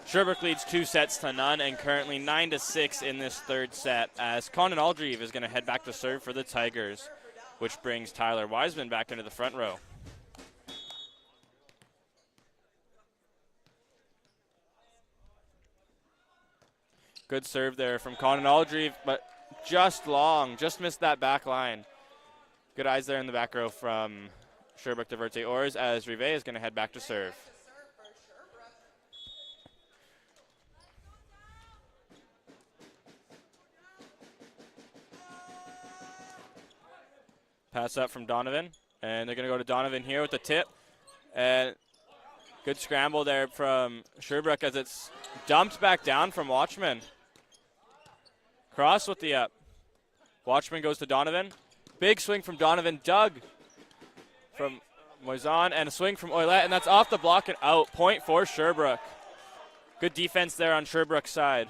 Sherbrooke leads 2-0 and currently 9-6 in this third set as Conan Aldrieve is going to head back to serve for the Tigers, which brings Tyler Wiseman back into the front row. Good serve there from Conan Aldrieve, but just long, just missed that back line. Good eyes there in the back row from Sherbrooke Diverté Oars as Rive is going to head back to serve. Pass up from Donovan, and they're going to go to Donovan here with the tip. And good scramble there from Sherbrooke as it's dumped back down from Watchman. Cross with the up. Watchman goes to Donovan. Big swing from Donovan. Dug from Moisan, and a swing from Oilette, and that's off the block and out. Point for Sherbrooke. Good defense there on Sherbrooke's side.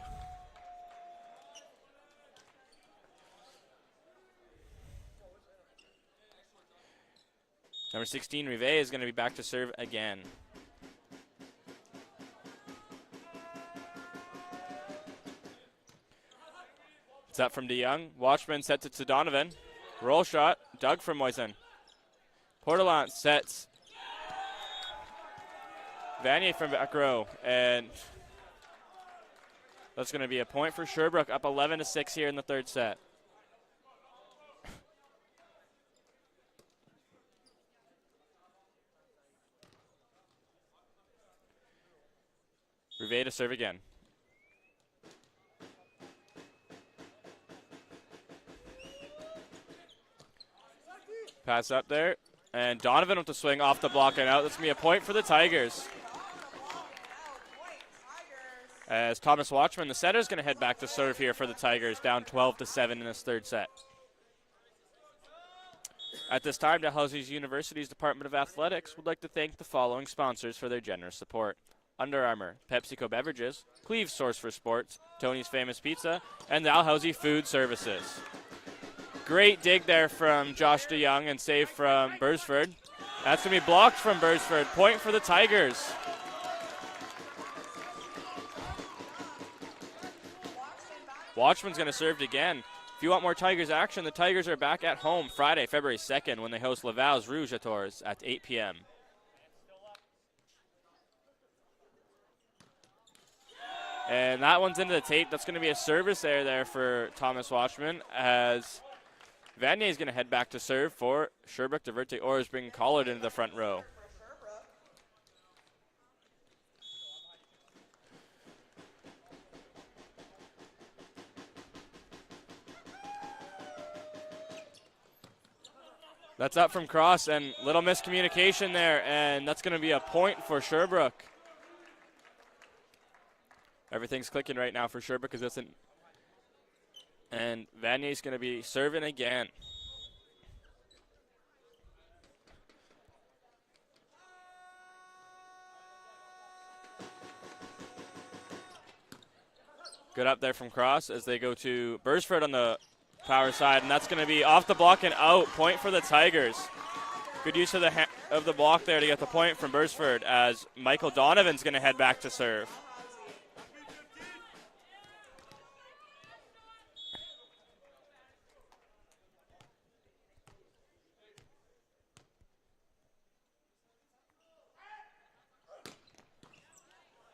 Number 16, Rive, is going to be back to serve again. It's up from DeYoung. Watchman sets it to Donovan. Roll shot. Dug from Moisan. Portelant sets Vanier from back row, and that's going to be a point for Sherbrooke, up 11-6 here in the third set. Rive to serve again. Pass up there. And Donovan with the swing off the block and out. That's going to be a point for the Tigers. As Thomas Watchman, the setter, is going to head back to serve here for the Tigers, down 12-7 in this third set. At this time, Dalhousie University's Department of Athletics would like to thank the following sponsors for their generous support: Under Armour, PepsiCo Beverages, Cleve's Source for Sports, Tony's Famous Pizza, and Dalhousie Food Services. Great dig there from Josh DeYoung and save from Bursford. That's going to be blocked from Bursford. Point for the Tigers. Watchman's going to serve again. If you want more Tigers action, the Tigers are back at home Friday, February 2nd when they host Laval's Rouge à Tours at 8 p.m. And that one's into the tape. That's going to be a service error there for Thomas Watchman as Vanier is going to head back to serve for Sherbrooke Diverté Oars, bringing Collard into the front row. That's up from cross, and little miscommunication there, and that's going to be a point for Sherbrooke. Everything's clicking right now for Sherbrooke because it's and Vanier's going to be serving again. Good up there from cross as they go to Bursford on the power side, and that's going to be off the block and out. Point for the Tigers. Good use of the block there to get the point from Bursford as Michael Donovan's going to head back to serve.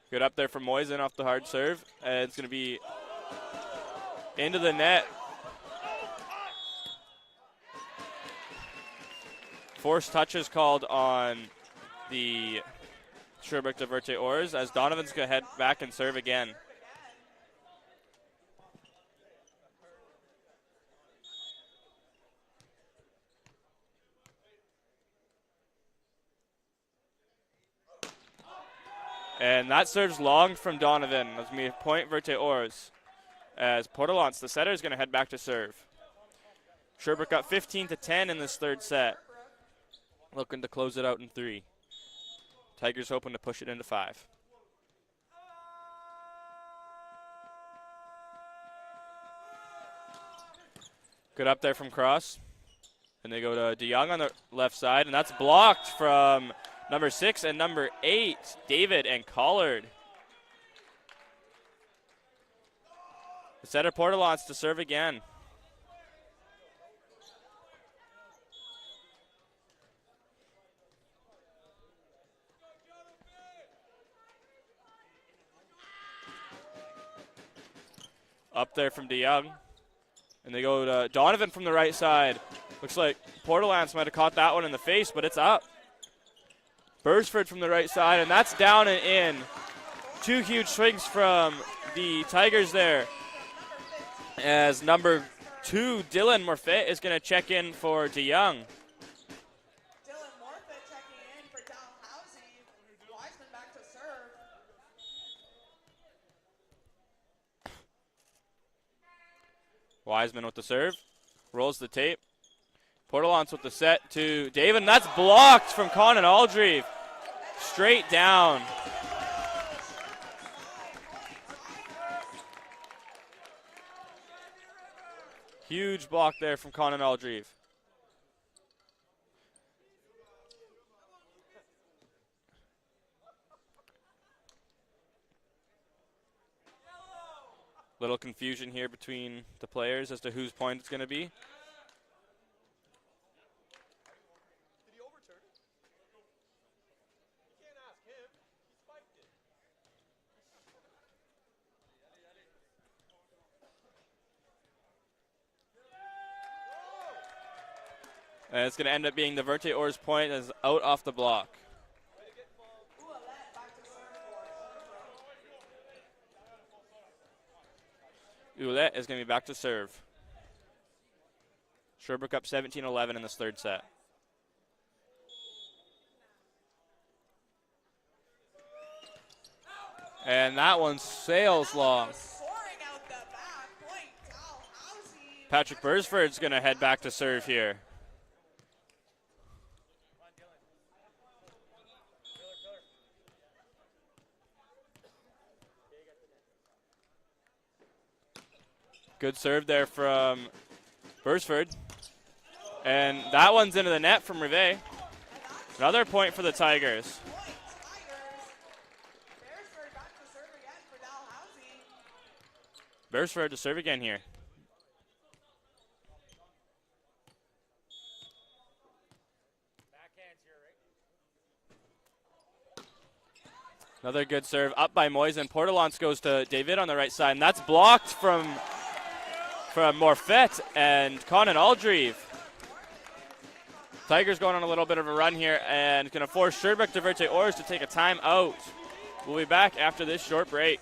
Good up there from Moisen off the hard serve, and it's going to be into the net. Forced touches called on the Sherbrooke Diverte Oars as Donovan's going to head back and serve again. And that serves long from Donovan. That's going to be a point Verte Oars as Portalance, the setter, is going to head back to serve. Sherbrooke got 15-10 in this third set. Looking to close it out in 3. Tigers hoping to push it into 5. Good up there from cross. And they go to DeYoung on the left side, and that's blocked from number 6 and number 8, David and Collard. The setter Portalance to serve again. Up there from DeYoung. And they go to Donovan from the right side. Looks like Portalance might have caught that one in the face, but it's up. Bursford from the right side, and that's down and in. 2 huge swings from the Tigers there. As number 2, Dylan Morfett, is going to check in for DeYoung. Dylan Morfett checking in for Dalhousie. Wiseman back to serve. Wiseman with the serve. Rolls the tape. Portalance with the set to David, and that's blocked from Conan Aldreve. Straight down. Huge block there from Conan Aldreve. Little confusion here between the players as to whose point it's going to be. And it's going to end up being the Verte Oars point as out off the block. Ouellette is going to be back to serve. Sherbrooke up 17-11 in this third set. And that one sails long. Patrick Bursford's going to head back to serve here. Good serve there from Bursford. And that one's into the net from Rivet. Another point for the Tigers. Bursford to serve again here. Another good serve up by Moisen. Portalance goes to David on the right side, and that's blocked from Morfett and Conan Aldreve. Tigers going on a little bit of a run here and going to force Sherbrooke Diverte Oars to take a timeout. We'll be back after this short break.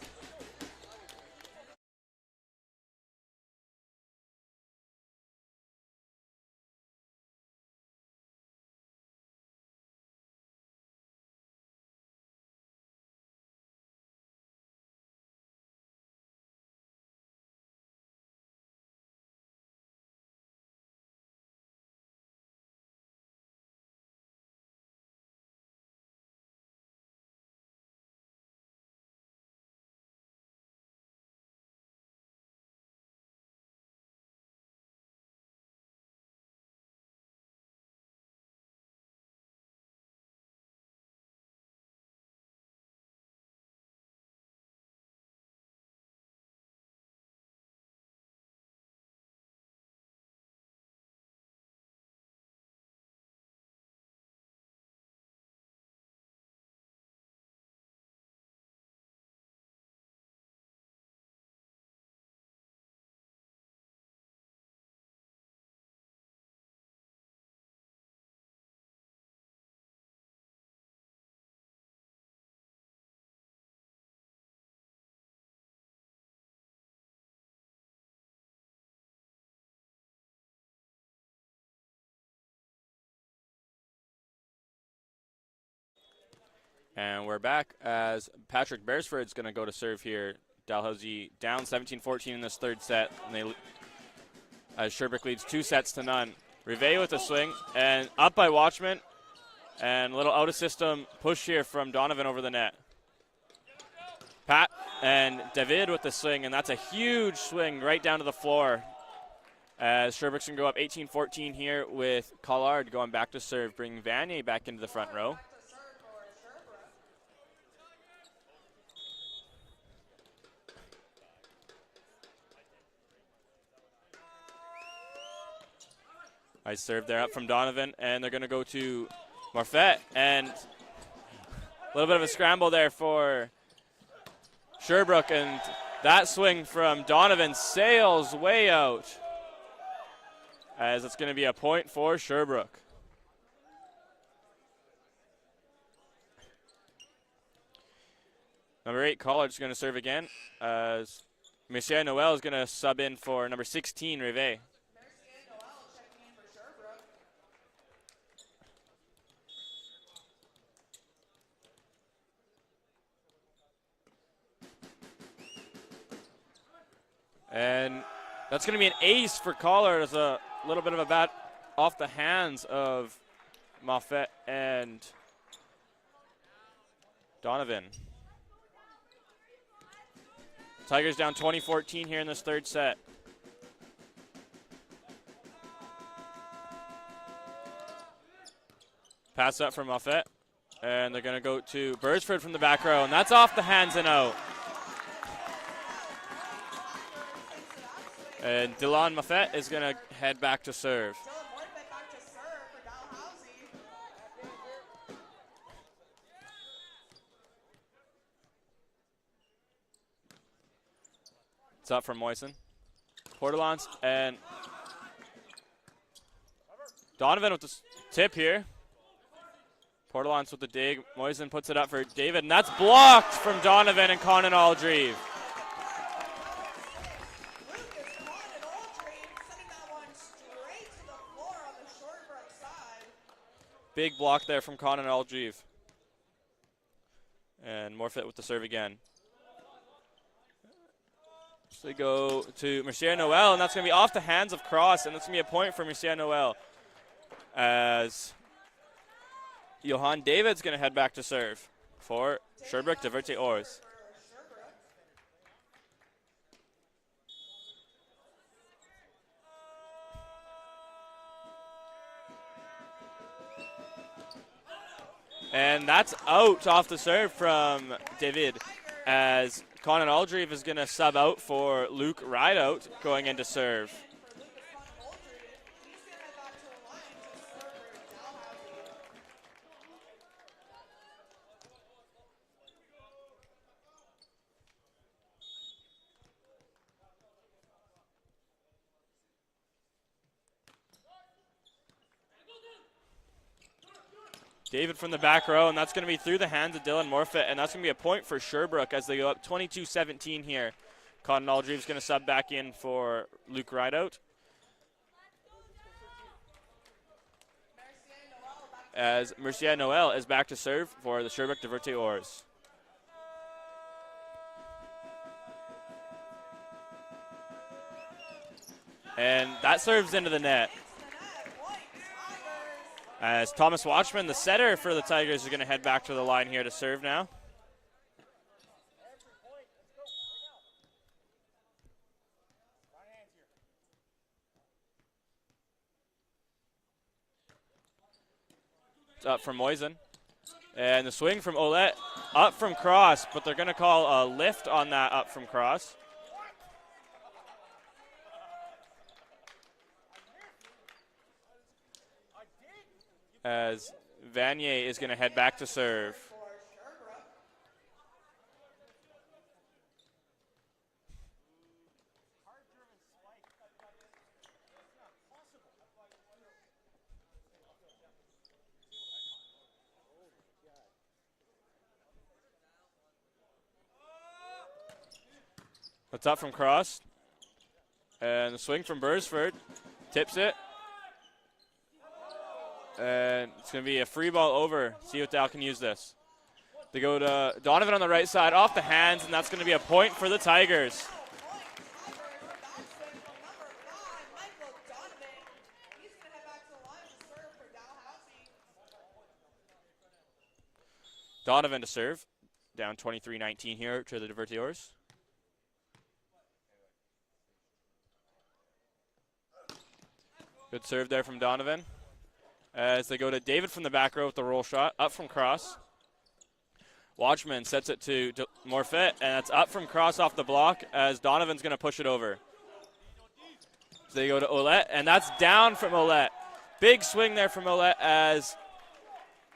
And we're back as Patrick Beresford's going to go to serve here. Dalhousie down 17-14 in this third set. And as Sherbrooke leads 2-0. Rivet with a swing and up by Watchman. And a little out of system push here from Donovan over the net. Pat and David with the swing, and that's a huge swing right down to the floor. As Sherbrooke's going to go up 18-14 here with Collard going back to serve, bringing Vanier back into the front row. Nice serve there up from Donovan, and they're going to go to Morfett, and a little bit of a scramble there for Sherbrooke, and that swing from Donovan sails way out, as it's going to be a point for Sherbrooke. Number 8, Collard's going to serve again, as Monsieur Noel is going to sub in for number 16, Rivet. And that's going to be an ace for Collard as a little bit of a bat off the hands of Moffett and Donovan. Tigers down 20-14 here in this third set. Pass up from Moffett, and they're going to go to Beresford from the back row, and that's off the hands and out. And Dylan Moffett is going to head back to serve. It's up from Moisen. Portelance and Donovan with the tip here. Portelance with the dig. Moisen puts it up for David, and that's blocked from Donovan and Conan Aldreve. Big block there from Conan Aldreve. And Morfett with the serve again. So they go to Mercier Noel, and that's going to be off the hands of Cross, and that's going to be a point for Mercier Noel. As Johan David's going to head back to serve for Sherbrooke Diverté Ors. And that's out off the serve from David, as Conan Aldreve is going to sub out for Luke Rideout going into serve. David from the back row, and that's going to be through the hands of Dylan Morfett, and that's going to be a point for Sherbrooke as they go up 22-17 here. Conan Aldreve's going to sub back in for Luke Rideout. As Mercier Noel is back to serve for the Sherbrooke Diverté Ors. And that serves into the net. As Thomas Watchman, the setter for the Tigers, is going to head back to the line here to serve now. It's up from Moisen. And the swing from Olette, up from Cross, but they're going to call a lift on that up from Cross. As Vanier is going to head back to serve. That's up from Cross. And the swing from Beresford. Tips it. And it's going to be a free ball over. See if Dow can use this. They go to Donovan on the right side, off the hands, and that's going to be a point for the Tigers. Donovan to serve. Down 23-19 here to the Divertiors. Good serve there from Donovan. As they go to David from the back row with the roll shot, up from cross. Watchman sets it to Morfett, and it's up from cross off the block as Donovan's going to push it over. So they go to Ouellette, and that's down from Ouellette. Big swing there from Ouellette as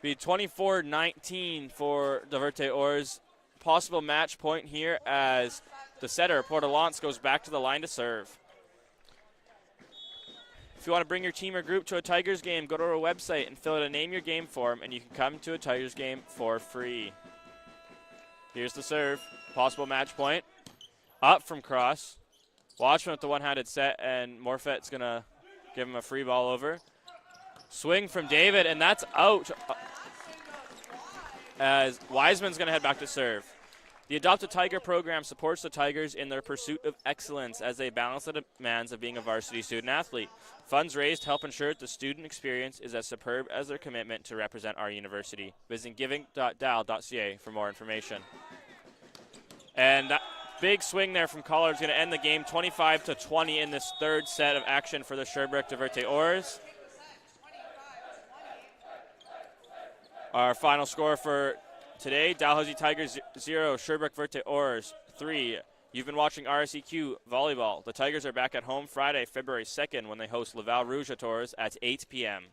be 24-19 for Divertiors. Possible match point here as the setter, Portelance, goes back to the line to serve. If you want to bring your team or group to a Tigers game, go to our website and fill out a name your game form, and you can come to a Tigers game for free. Here's the serve. Possible match point. Up from cross. Watchman with the one-handed set, and Morfett's going to give him a free ball over. Swing from David, and that's out as Wiseman's going to head back to serve. The Adopt a Tiger program supports the Tigers in their pursuit of excellence as they balance the demands of being a varsity student athlete. Funds raised help ensure that the student experience is as superb as their commitment to represent our university. Visit giving.dal.ca for more information. And that big swing there from Collard is going to end the game 25-20 in this third set of action for the Sherbrooke Divertiors. Our final score for today, Dalhousie Tigers 0, Sherbrooke Divertiors 3. You've been watching RSEQ Volleyball. The Tigers are back at home Friday, February 2nd when they host Laval Rouge Tours at 8 p.m.